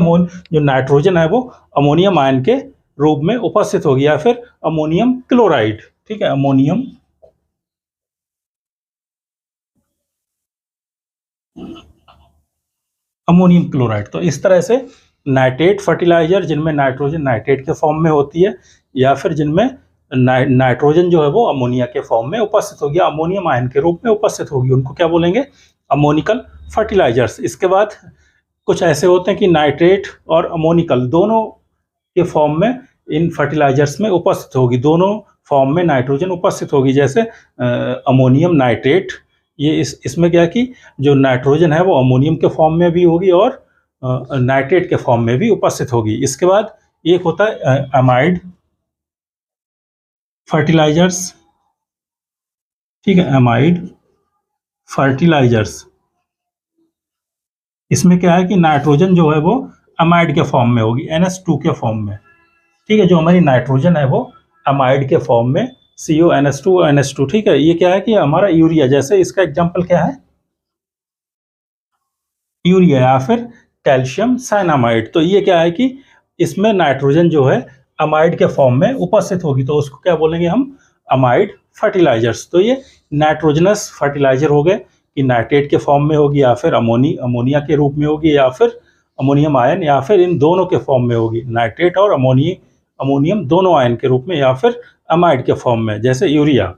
A: जो नाइट्रोजन है वो अमोनियम आयन के रूप में उपस्थित होगी, या फिर अमोनियम क्लोराइड, ठीक है, अमोनियम क्लोराइड। तो इस तरह से नाइट्रेट फर्टिलाइजर जिनमें नाइट्रोजन नाइट्रेट के फॉर्म में होती है, या फिर जिनमें नाइट्रोजन जो है वो अमोनिया के फॉर्म में उपस्थित होगी, अमोनियम आयन के रूप में उपस्थित होगी, उनको क्या बोलेंगे, अमोनिकल फर्टिलाइजर्स। इसके बाद कुछ ऐसे होते हैं कि नाइट्रेट और अमोनिकल दोनों के फॉर्म में इन फर्टिलाइजर्स में उपस्थित होगी, दोनों फॉर्म में नाइट्रोजन उपस्थित होगी। जैसे अमोनियम नाइट्रेट, ये इसमें क्या है कि जो नाइट्रोजन है वो अमोनियम के फॉर्म में भी होगी और नाइट्रेट के फॉर्म में भी उपस्थित होगी। इसके बाद एक होता है अमाइड फर्टिलाइजर्स, ठीक है, अमाइड फर्टिलाइजर्स। इसमें क्या है कि नाइट्रोजन जो है वो अमाइड के फॉर्म में होगी, NH2 के फॉर्म में, ठीक है, जो हमारी नाइट्रोजन है वो अमाइड के फॉर्म में, CONH2, ठीक है। ये क्या है कि हमारा यूरिया, जैसे इसका एग्जांपल क्या है, यूरिया या फिर कैल्शियम साइनामाइड। तो ये क्या है कि इसमें नाइट्रोजन जो है अमाइड के फॉर्म में उपस्थित होगी, तो उसको क्या बोलेंगे हम, अमाइड फर्टिलाइजर्स। तो ये नाइट्रोजनस फर्टिलाइजर हो गए कि नाइट्रेट के फॉर्म में होगी, या फिर अमोनिया के रूप में होगी, या फिर अमोनियम आयन, या फिर इन दोनों के फॉर्म में होगी, नाइट्रेट और अमोनियम दोनों आयन के रूप में या फिर अमाइड के फॉर्म में, जैसे यूरिया।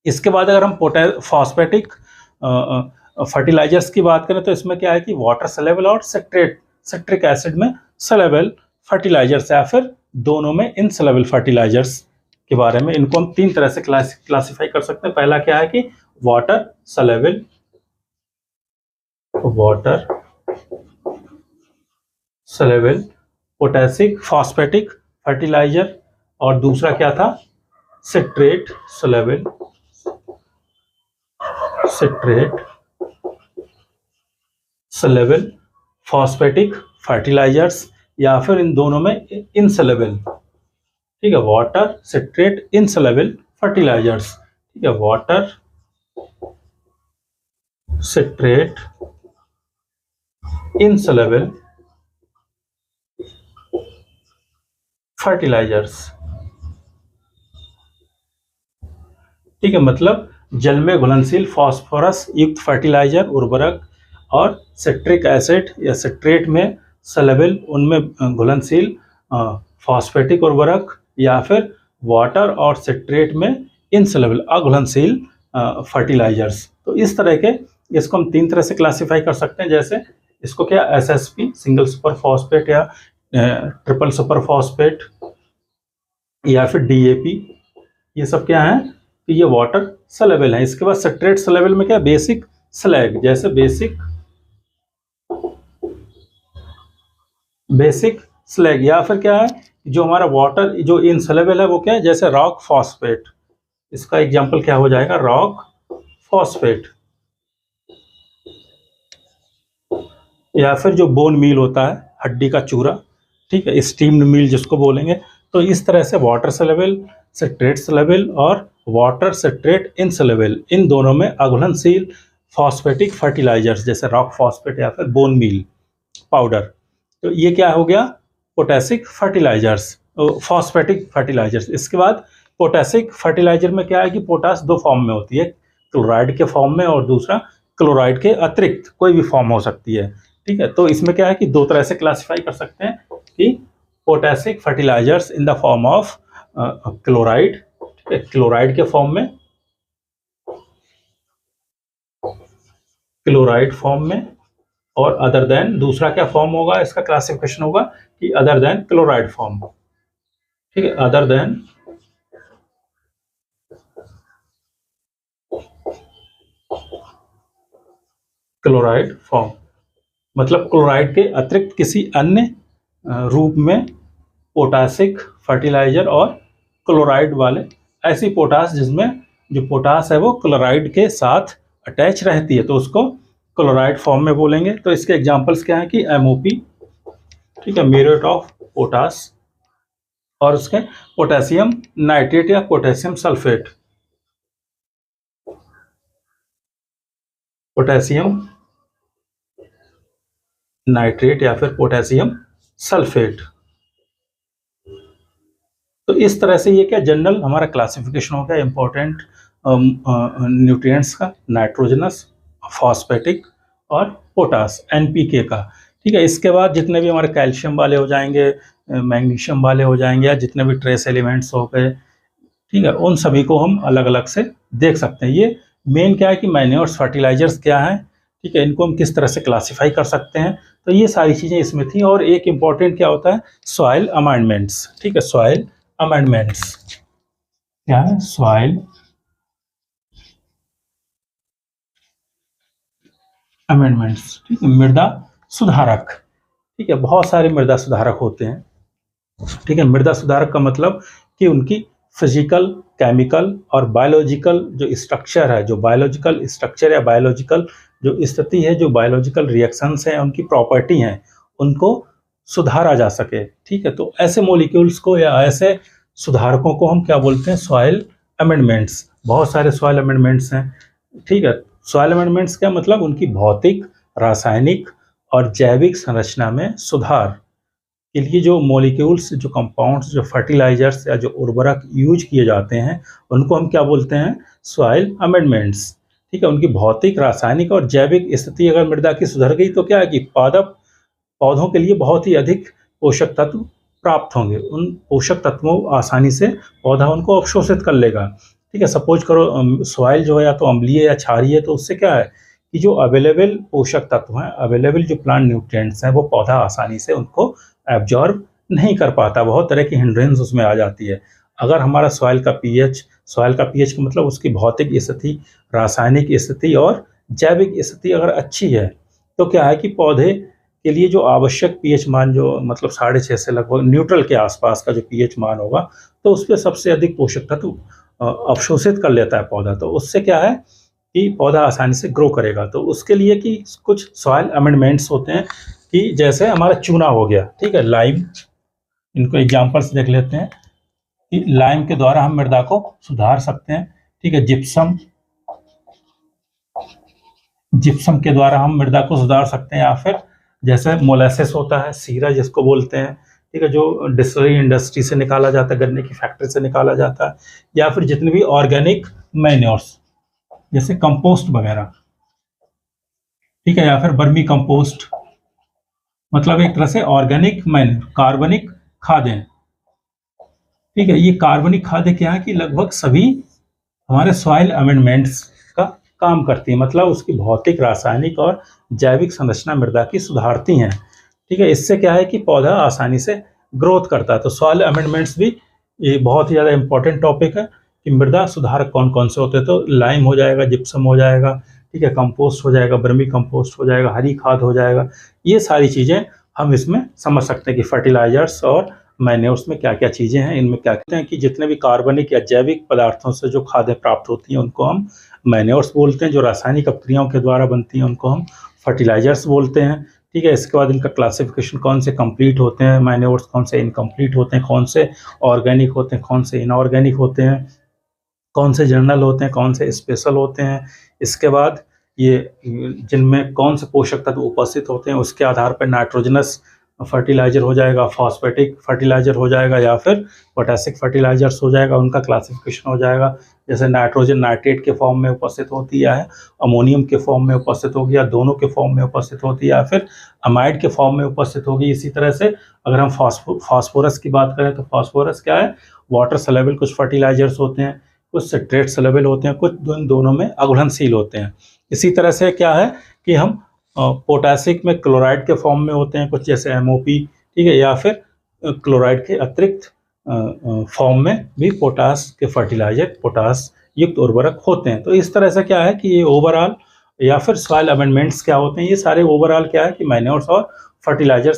A: इसके बाद अगर हम फॉस्फेटिक फर्टिलाइजर्स की बात करें तो इसमें क्या है कि वाटर सलेबल और सिट्रिक एसिड में सलेबल फर्टिलाइजर्स या फिर दोनों में इनसलेबल फर्टिलाइजर्स के बारे में, इनको हम 3 तरह से क्लासिफाई कर सकते हैं। पहला क्या है कि वाटर सलेबल पोटेसिक फॉस्फेटिक फर्टिलाइजर, और दूसरा क्या था सिट्रेट सलेबल फॉस्फेटिक फर्टिलाइजर्स, या फिर इन दोनों में इनसलेबल, ठीक है, वाटर सिट्रेट इनसलेबल फर्टिलाइजर्स, ठीक है, वाटर सिट्रेट इनसलेबल फर्टिलाइजर्स, ठीक है, मतलब जल में घुलनशील फास्फोरस युक्त फर्टिलाइजर उर्वरक, और सिट्रिक एसिड या सिट्रेट में सलेबल उनमें घुलनशील फॉस्फेटिक उर्वरक, या फिर वाटर और सिट्रेट में इनसलेबल अघुलनशील फर्टिलाइजर्स। तो इस तरह के इसको हम 3 तरह से क्लासिफाई कर सकते हैं, जैसे इसको क्या एसएसपी सिंगल सुपर फॉस्फेट या ट्रिपल सुपर फॉस्फेट, या फिर डीएपी, ये सब क्या है कि ये वाटर सलेबल है। इसके बाद सिट्रेट सलेबल में क्या बेसिक स्लैग, जैसे बेसिक स्लैग, या फिर क्या है जो हमारा वाटर जो इनसलेबल है वो क्या है, जैसे रॉक फॉस्फेट, इसका एग्जांपल क्या हो जाएगा रॉक फॉस्फेट, या फिर जो बोन मील होता है हड्डी का चूरा, ठीक है, स्टीम्ड मील जिसको बोलेंगे। तो इस तरह से वाटर सलेबल, सिट्रेट सलेबल और वाटर सिट्रेट इनसलेबल, इन दोनों में अघुलनशील फॉस्फेटिक फर्टिलाइजर्स जैसे रॉक फॉस्फेट या फिर बोन मील पाउडर। तो ये क्या हो गया पोटेसिक फर्टिलाइजर्स, फॉस्फेटिक फर्टिलाइजर्स। इसके बाद पोटेसिक फर्टिलाइजर में क्या है कि पोटास 2 फॉर्म में होती है, क्लोराइड के फॉर्म में और दूसरा क्लोराइड के अतिरिक्त कोई भी फॉर्म हो सकती है, ठीक है। तो इसमें क्या है कि 2 तरह से क्लासिफाई कर सकते हैं कि potassic fertilisers in the form of chloride, ठीक है, क्लोराइड के फॉर्म में, क्लोराइड फॉर्म में, और अदर देन दूसरा क्या फॉर्म होगा इसका क्लासिफिकेशन होगा कि अदर देन क्लोराइड फॉर्म, ठीक है, अदर देन क्लोराइड फॉर्म, मतलब क्लोराइड के अतिरिक्त किसी अन्य रूप में पोटासिक फर्टिलाइजर और क्लोराइड वाले, ऐसी पोटास जिसमें जो पोटास है वो क्लोराइड के साथ अटैच रहती है, तो उसको क्लोराइड फॉर्म में बोलेंगे। तो इसके एग्जांपल्स क्या हैं कि एमओपी, ठीक है, म्यूरेट ऑफ पोटास, और उसके पोटेशियम नाइट्रेट या पोटेशियम सल्फेट, पोटेशियम नाइट्रेट या फिर पोटेशियम सल्फेट। तो इस तरह से ये क्या जनरल हमारा क्लासिफिकेशन हो गया इंपॉर्टेंट न्यूट्रिएंट्स का, नाइट्रोजनस, फॉस्फेटिक और पोटास एनपीके का, ठीक है। इसके बाद जितने भी हमारे कैल्शियम वाले हो जाएंगे, मैग्नीशियम वाले हो जाएंगे, या जितने भी ट्रेस एलिमेंट्स हो गए, ठीक है, उन सभी को हम अलग अलग से देख सकते हैं। ये मेन क्या है कि मैन्योर्स फर्टिलाइजर्स क्या हैं, ठीक है, इनको हम किस तरह से क्लासिफाई कर सकते हैं। तो ये सारी चीज़ें इसमें थी। और एक इम्पॉर्टेंट क्या होता है सॉइल अमेंडमेंट्स, ठीक है, सॉइल अमेंडमेंट्स क्या है, सॉइल अमेंडमेंट्स, ठीक है, मृदा सुधारक, ठीक है, बहुत सारे मृदा सुधारक होते हैं, ठीक है। मृदा सुधारक का मतलब कि उनकी फिजिकल, केमिकल और बायोलॉजिकल जो स्ट्रक्चर है, जो बायोलॉजिकल स्ट्रक्चर या बायोलॉजिकल जो स्थिति है, जो बायोलॉजिकल रिएक्शंस हैं, उनकी प्रॉपर्टी हैं, उनको सुधारा जा सके, ठीक है। तो ऐसे मॉलिक्यूल्स को या ऐसे सुधारकों को हम क्या बोलते हैं सॉइल अमेंडमेंट्स। बहुत सारे सॉइल अमेंडमेंट्स हैं, ठीक है। सॉइल अमेंडमेंट्स क्या मतलब उनकी भौतिक, रासायनिक और जैविक संरचना में सुधार के लिए जो मॉलिक्यूल्स, जो कंपाउंड्स, जो फर्टिलाइजर्स या जो उर्वरक यूज किए जाते हैं, उनको हम क्या बोलते हैं सॉइल अमेंडमेंट्स, ठीक है। उनकी भौतिक, रासायनिक और जैविक स्थिति अगर मृदा की सुधर गई तो क्या है कि पौधों के लिए बहुत ही अधिक पोषक तत्व प्राप्त होंगे, उन पोषक तत्वों आसानी से पौधा उनको अवशोषित कर लेगा। ठीक है, सपोज करो सॉइल जो है या तो अम्लीय या क्षारीय है, तो उससे क्या है कि जो अवेलेबल पोषक तत्व हैं, अवेलेबल जो प्लांट न्यूट्रिएंट्स हैं, वो पौधा आसानी से उनको एब्जॉर्ब नहीं कर पाता, बहुत तरह की हिंड्रेंस उसमें आ जाती है। अगर हमारा सॉइल का पीएच का मतलब उसकी भौतिक स्थिति, रासायनिक स्थिति और जैविक स्थिति अगर अच्छी है, तो क्या है कि पौधे के लिए जो आवश्यक पीएच मान जो मतलब 6.5 से लगभग न्यूट्रल के आसपास का जो पीएच मान होगा, तो उस पे सबसे अधिक पोषक तत्व अवशोषित कर लेता है पौधा। तो उससे क्या है कि पौधा आसानी से ग्रो करेगा। तो उसके लिए कि कुछ सॉइल अमेंडमेंट्स होते हैं कि जैसे हमारा चूना हो गया, ठीक है, लाइम, इनको एग्जाम्पल्स देख लेते हैं कि लाइम के द्वारा हम मृदा को सुधार सकते हैं। ठीक है, जिप्सम के द्वारा हम मृदा को सुधार सकते हैं, या फिर जैसे मोलेसिस होता है, सीरा जिसको बोलते हैं, ठीक है, जो डिस्टिलरी इंडस्ट्री से निकाला जाता है, गन्ने की फैक्ट्री से निकाला जाता है, या फिर जितने भी ऑर्गेनिक मैन्योर्स जैसे कंपोस्ट वगैरह, ठीक है, या फिर वर्मी कंपोस्ट, मतलब एक तरह से ऑर्गेनिक मैन्योर, कार्बनिक खादें। ठीक है, ये कार्बनिक खादें क्या है कि लगभग सभी हमारे सॉइल अमेंडमेंट्स का काम करती है, मतलब उसकी भौतिक, रासायनिक और जैविक संरचना मृदा की सुधारती हैं। ठीक है, इससे क्या है कि पौधा आसानी से ग्रोथ करता है। तो सॉइल अमेंडमेंट्स भी ये बहुत ही ज़्यादा इंपॉर्टेंट टॉपिक है कि मृदा सुधारक कौन कौन से होते हैं। तो लाइम हो जाएगा, जिप्सम हो जाएगा, ठीक है, कंपोस्ट हो जाएगा, वर्मी कंपोस्ट हो जाएगा, हरी खाद हो जाएगा। ये सारी चीज़ें हम इसमें समझ सकते हैं कि फर्टिलाइजर्स और मैन्योर्स में क्या क्या चीज़ें हैं। इनमें क्या कहते हैं कि जितने भी कार्बनिक या जैविक पदार्थों से जो खादें प्राप्त होती हैं उनको हम मैन्योर्स बोलते हैं, जो रासायनिक अपक्रियाओं के द्वारा बनती हैं उनको हम फर्टिलाइजर्स बोलते हैं। ठीक है, इसके बाद इनका क्लासिफिकेशन, कौन से कंप्लीट होते हैं मैन्योर्स, कौन से इनकम्प्लीट होते हैं, कौन से ऑर्गेनिक होते हैं, कौन से इनऑर्गेनिक होते हैं, कौन से जनरल होते हैं, कौन से स्पेशल होते हैं। इसके बाद ये जिनमें कौन से पोषक तत्व उपस्थित होते हैं उसके आधार पर नाइट्रोजनस फर्टिलाइजर हो जाएगा, फॉस्फेटिक फर्टिलाइजर हो जाएगा, या फिर पोटेशिक फर्टिलाइजर्स हो जाएगा। उनका क्लासिफिकेशन हो जाएगा, जैसे नाइट्रोजन नाइट्रेट के फॉर्म में उपस्थित होती है, अमोनियम के फॉर्म में उपस्थित होगी, या दोनों के फॉर्म में उपस्थित होती है, या फिर अमाइड के फॉर्म में उपस्थित होगी। इसी तरह से अगर हम फास्फोरस की बात करें तो फास्फोरस क्या है, वाटर सलेबल कुछ फर्टिलाइजर्स होते हैं, कुछ सिट्रेट सलेबल होते हैं, कुछ दोनों में अघुलनशील होते हैं। इसी तरह से क्या है कि हम पोटासिक में क्लोराइड के फॉर्म में होते हैं कुछ, जैसे MOP, ठीक है, या फिर क्लोराइड के अतिरिक्त फॉर्म में भी पोटास के फर्टिलाइजर, पोटास युक्त उर्वरक होते हैं। तो इस तरह से क्या है कि ये ओवरऑल, या फिर सॉइल अमेंडमेंट्स क्या होते हैं, ये सारे ओवरऑल क्या है कि मैन्योर्स और फर्टिलाइजर्स